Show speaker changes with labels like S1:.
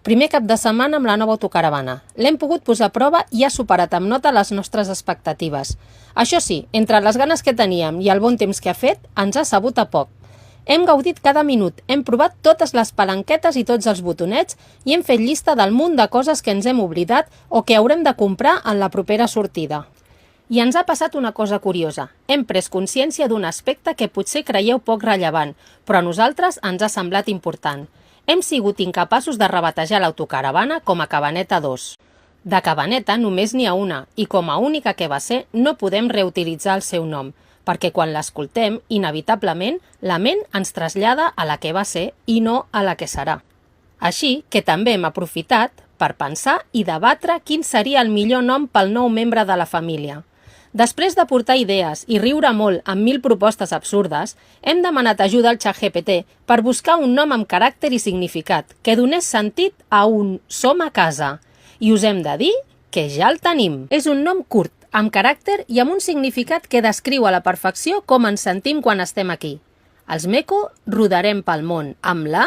S1: Primer cap de setmana amb la nova autocaravana. L'hem pogut posar a prova i ha superat amb nota les nostres expectatives. Això sí, entre les ganes que teníem i el bon temps que ha fet, ens ha sabut a poc. Hem gaudit cada minut, hem provat totes les palanquetes i tots els botonets i hem fet llista del munt de coses que ens hem oblidat o que haurem de comprar en la propera sortida. I ens ha passat una cosa curiosa. Hem pres consciència d'un aspecte que potser creieu poc rellevant, però a nosaltres ens ha semblat important. Hem sigut incapaços de rebatejar l'autocaravana com a Cabaneta 2. De Cabaneta només n'hi ha una, i com a única que va ser, no podem reutilitzar el seu nom, perquè quan l'escoltem, inevitablement, la ment ens trasllada a la que va ser i no a la que serà. Així que també hem aprofitat per pensar i debatre quin seria el millor nom pel nou membre de la família. Després de portar idees i riure molt amb 1000 propostes absurdes, hem demanat ajuda al ChatGPT per buscar un nom amb caràcter i significat que donés sentit a un som a casa. I us hem de dir que ja el tenim. És un nom curt, amb caràcter i amb un significat que descriu a la perfecció com ens sentim quan estem aquí. Els Meco rodarem pel món amb la